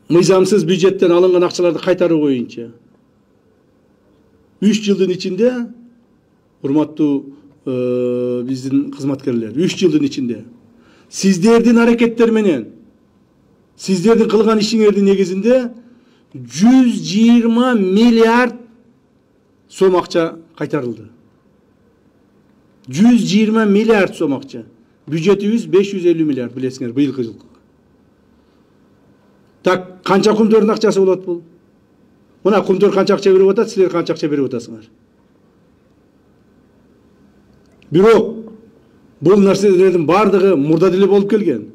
мыйзамсыз бюджеттен алынган акчаларды кайтаруу боюнча 3 жылдын ичинде, урматтуу биздин кызматкерлер, 3 жылдын ичинде сиздердин аракеттер менен, сиздердин кылган ишиңердин негизинде 120 миллиард сом акча кайтарылды. 120 миллиард сом акча. Бюджетибиз 550 миллиард, билесиңер, быйылкы жылкы. Так, канча кумдордун акчасы болот бул? Мына кумдор канча акча берип атат, силер канча акча берип атасыңар? Бирок бул нерселердин бардыгы мурда деле болуп келген.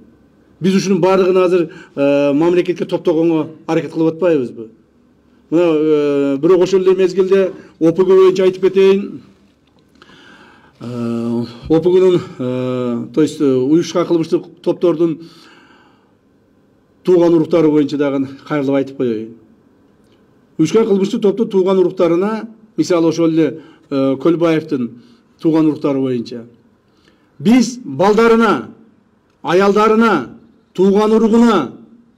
Биз ушунун бардыгын азыр мамлекетке топтогонго аракет кылып атпайбызбы? Мына бирок ошол эле мезгилде ОПГ боюнча айтып кетейин. ОПГнун, то есть уюшкан кылмыштык топтордун тууган уруктары боюнча дагы кайрылып айтып коеюн. Уюшкан кылмыштык топтун тууган уруктарына, мисалы ошол эле Көлбаевдин тууган уруктары боюнча биз балдарына, аялдарына, тууган уругуна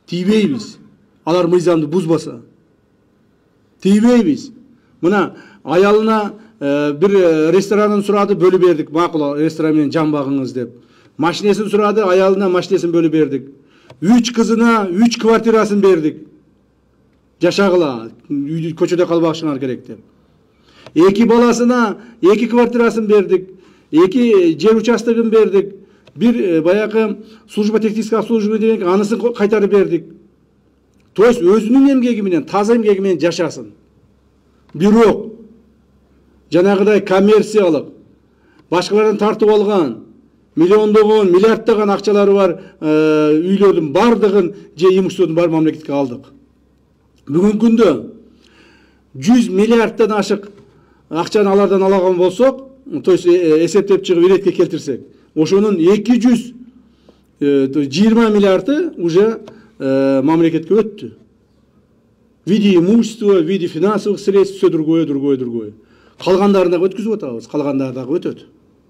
тийбейбиз. Алар мыйзамды бузбаса тийбейбиз. Мына аялына bir restoranın surады bölü berdik. Makul restoran menен жан багыңыз деп. Машинесин сурады, аялына машинесин бөлүп бердик. 3 кызына 3 квартирасын бердик. Жашагыла, көчөдө калбашыңар керек деп. 2 баласына 2 квартирасын бердик. 2 жер участогын бердик. Bir баягы служба технического обслуживания деген анысын кайтарып бердик. То есть өзүнүн эмгеги менен, таза эмгеги менен жашасын. Бирок жанагыдай коммерциялык, башкалардан тартып алган, миллиондогон, миллиарддаган акчалары бар үйлөрдүн бардыгын же имуществодун бар мамлекетке алдык. Бүгүнкү күндө 100 миллиарддан ашык акчаны алардан алаган болсок, то есть эсептеп чыгып иретке келтирсек, ошонун 220 миллиарды уже мамлекетке өттү. В виде имущества, в виде финансовых средств, все другое. Калгандарына өткүзүп атабыз, калгандары дагы өтөт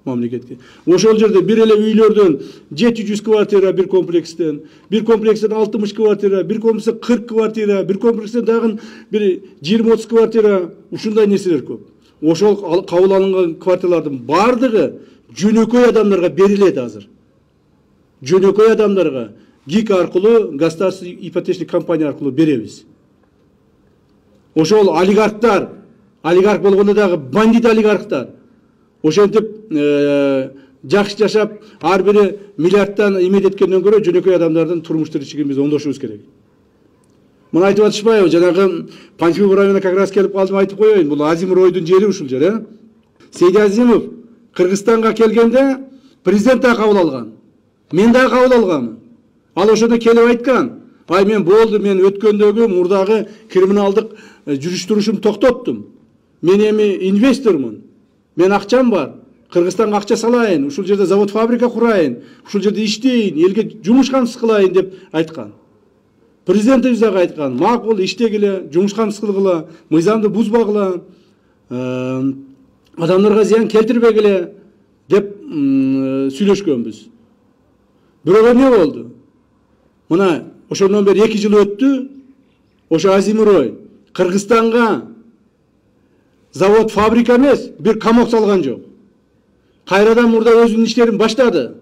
мамлекетке. Ошол жерде бир эле үйлөрдөн 700 квартира бир комплекстен 60 квартира, бир комплекстен 40 квартира, бир комплекстен дагы бир 20-30 квартира, ушундай нерселер көп. Ошол кабыл алынган квартиралардын бардыгы жөнөкөй адамдарга берилет азыр. Жөнөкөй адамдарга ГИК аркылуу, государственный ипотечный компания аркылуу беребиз. Ошол олигархтар, олигарх болгондо дагы бандит олигархтар. Ошентип жакшы жашап, ар бири миллиардтан эмет эткенден көрө жөнөкөй адамдардын турмуш тиричилигин биз оңдошубуз керек. Мына айтып атышпайбы, жанагы Панфилов районуна как раз келип калдым, айтып коеюн. Бул Азим Ройдун жери ушул жер, э? Сейди Азимов Кыргызстанга келгенде президент да кабыл алган. Мен да кабыл алганмын. Ал ошондо келип айткан: "Ай, мен болду, мен өткөндөгү мурдагы криминалдык жүрүш-турушумду токтоттум. Мен эми инвестормун. Мен акчам бар. Кыргызстанга акча салайын, ушул жерде завод фабрика курайын, ушул жерде иштейин, элге жумуш камсыз кылайын" деп айткан. Президентибиз дагы айткан: "Макул, иштегиле, жумуш камсыз кылгыла, мыйзамды бузбагыла, адамдарга зыян келтирбегиле" деп сүйлөшкөнбүз. Бирок эмне болду? Мына ошондон бери 2 жыл өттү. Ошо Азимрой Кыргызстанга завод фабрика эмес, бир камок салган жок. Кайрадан мурда өзүнүн иштерин баштады.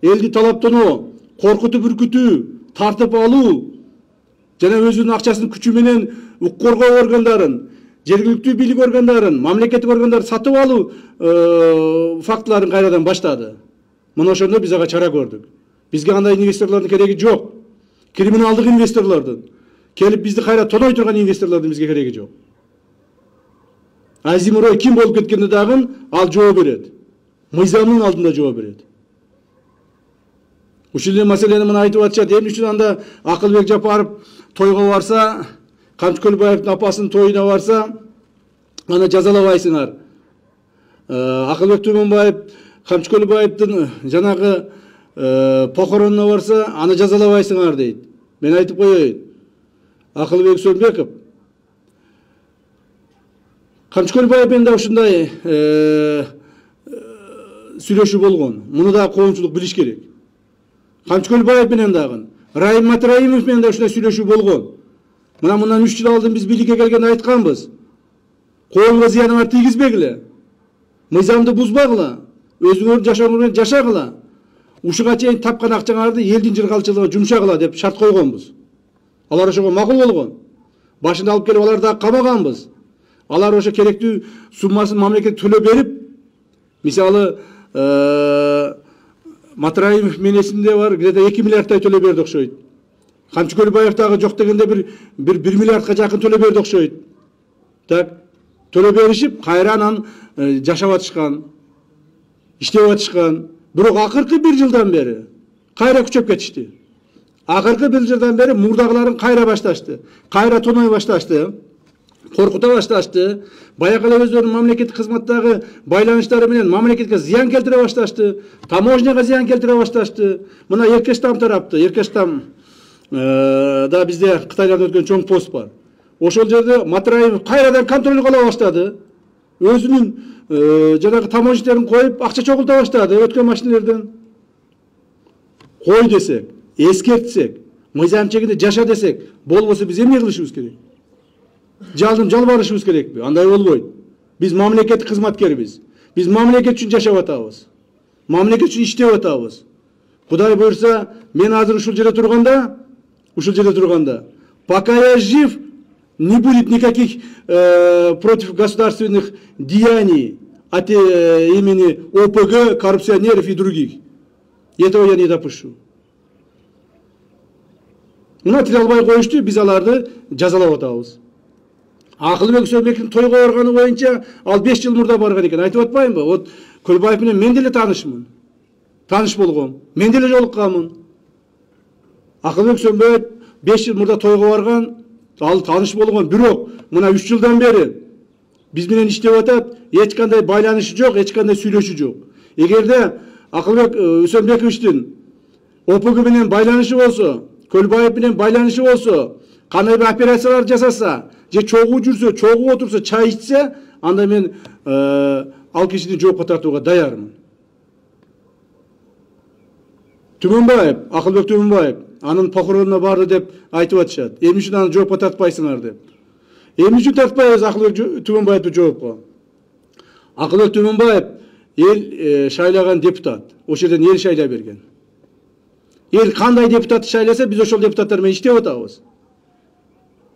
Элди талаптануу, коркутуп үркүтүү, тартып алуу, жана өзүнүн акчасын күчү менен укук коргоо органдарын, жергиликтүү бийлик органдарын, мамлекеттик органдарды сатып алуу фактыларын кайрадан баштады. Мына ошондо биз ага чара көрдүк. Бизге андай инвесторлордун кереги жок. Криминалдык инвесторлордун, келип бизди кайра тоной турган инвесторлордун бизге кереги жок. Азимрой ким болуп кеткенде дагы ал жооп берет. Мыйзамдын алдында жооп берет. Ушул эле маселени мына айтып атышат. Эмне үчүн анда Акылбек Жапаров тойго барса, Камчы Көлбаевдин апасынын тоюна барса, аны жазалабайсыңар. Акылбек Түмөнбаев Камчы Көлбаевдин жанагы похоронуна барса, аны жазалабайсыңар дейт. Мен айтып коеюн. Акылбек Сөнбеков Камчы Көлбаев менен да ушундай сүйлөшүү болгон. Муну да коомчулук билиш керек. Камчы Көлбаев менен дагы, Райым Матраимов менен да ушундай сүйлөшүү болгон. Мындан 3 жыл алдын биз бийликке келгенде айтканбыз. Коомго зыяныңар тийгизбегиле. Мыйзамды бузбагыла. Өзүңөр жашооңор менен жашагыла. Ушуга чейин тапкан акчаңарды элдин жыргалчылыгына жумшагыла деп шарт койгонбуз. Алар ошого макул болгон. Башында алып келип аларды камаганбыз. Алар ошо керектүү суммасын мамлекет төлөп берип, мисалы Матраимов менесинде бар, где-то 2 миллиардтай төлөп берди окшойт. Камчы Көлбаев дагы жок дегенде bir 1 миллиардка жакын төлөп берди окшойт. Так, төлөп беришип, кайранан жашап атышкан, иштеп атышкан. Бирок акыркы 1 жылдан бери кайра күчөп кетишти. Акыркы 1 жылдан бери мурдагыларын кайра башташты. Кайра тоной башташты. Коркута башташты. Баягы эле өздөрүнүн мамлекеттик кызматтагы байланыштары менен мамлекетке зыян келтире башташты. Таможняга зыян келтире башташты. Мына Эркештам тарапты. Эркештам да бизде Кытайдан өткөн чоң пост бар. Ошол жерде Матраимов кайрадан контроль кыла баштады. Өзүнүн жанагы таможниктерин коюп акча чогулта баштады өткөн машинелерден. Кой десек, эскертсек, мыйзам чегинде жаша десек, болбосо биз эмне кылышыбыз керек? Жалбарышыбыз керекпи? Андай болбойт. Биз мамлекеттик кызматкербиз. Биз мамлекет үчүн жашап атабыз. Мамлекет үчүн иштеп атабыз. Кудай буйрса, мен азыр ушул жерде турганда, пока я жив, не будет никаких против государственных деяний от имени ОПГ, коррупционеров и других. Этого я не допущу. Мына тиле албай коюшту, биз аларды жазалап атабыз. Акылбек Үсөнбектин тойго барганы боюнча ал 5 жыл мурда барган экен. Айтып атпаймынбы? Вот Көлбаев менен мен деле таанышмын. Таныш болгом. Мен деле жолукканмын. Акылбек Үсөнбек 5 жыл мурда тойго барган, ал таныш болгон. Бирок мына 3 жылдан бери биз менен иштеп атат, эч кандай байланышы жок, эч кандай сүйлөшүү жок. Эгерде Акылбек Үсөнбековичтин ОПГ менен байланышы болсо, Көлбаев менен байланышы болсо, кандай бир операциялар жасаса, же чогуу жүрсө, чогуу отурса, чай ичсе, анда мен ал кишини жоопко тартууга даярмын. Түмөнбаев, Акылбек Түмөнбаев, анын похоронуна барды деп айтып атышат. Эмне үчүн аны жоопко тартпайсыңар деп. Эмне үчүн тартпайбыз Акылбек Түмөнбаевди жоопко? Акылбек Түмөнбаев эл шайлаган депутат. Ошол жерден эл шайлай берген. Эл кандай депутатты шайласа, биз ошол депутаттар менен иштеп атабыз.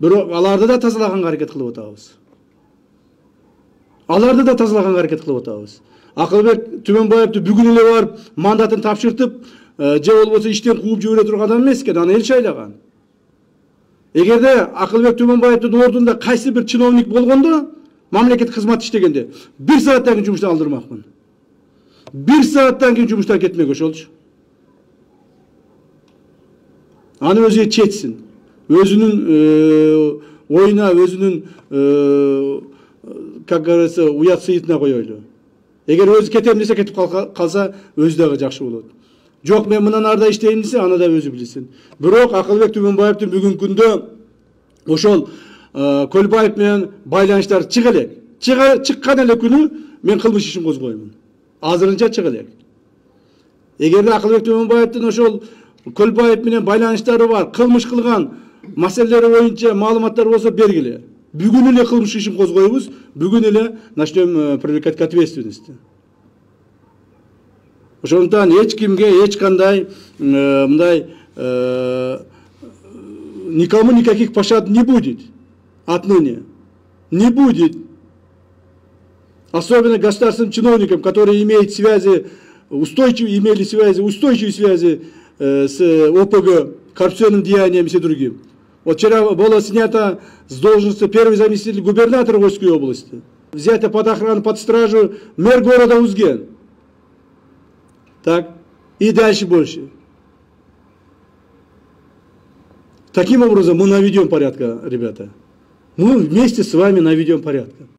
Бирок аларды да тазалаганга аракет кылып атабыз. Акылбек Түмөнбаевди бүгүн эле барып мандатын тапшыртып, же болбосо иштен кууп жибере турган адам эмес экен, аны эл шайлаган. Эгерде Акылбек Түмөнбаевдин ордунда кайсы бир чиновник болгондо, мамлекеттик кызмат иштегенде 1 сааттан кийин жумуштан алдырмакмын. 1 сааттан кийин жумуштан кетмек ошолчу. Аны өзү четсин. Өзүнүн оюна, өзүнүн как говорится, уят сыйытына коелу. Эгер өзү кетем десе, кетип калса, өзү дагы жакшы болот. Жок, мен мындан арда иштейм десе, аны да өзү билсин. Бирок Акылбек Түмөнбаевдин бүгүнкү күндө ошол Көлбаев менен байланыштар чыга элек. Чыккан эле күнү мен кылмыш ишин козгоймун. Азырынча чыга элек. Эгерде Акылбек Түмөнбаевдин ошол Көлбаев менен байланыштары бар, кылмыш кылган маселелери боюнча маалыматтар болсо бергиле. Бүгүн эле кылмыш ишин козгойбуз, бүгүн эле начнем привлекать к ответственности. Ошондуктан эч кимге эч кандай мындай никому никаких пощад не будет отныне. Не будет. Особенно государственным чиновникам, которые имеют связи, имели связи, устойчивые связи с ОПГ, коррупционным деянием и все другим. Вот вчера было снято с должности первый заместитель губернатора Вольской области. Взято под охрану, под стражу мэр города Узген. Так, и дальше больше. Таким образом мы наведем порядка, ребята. Мы вместе с вами наведем порядка.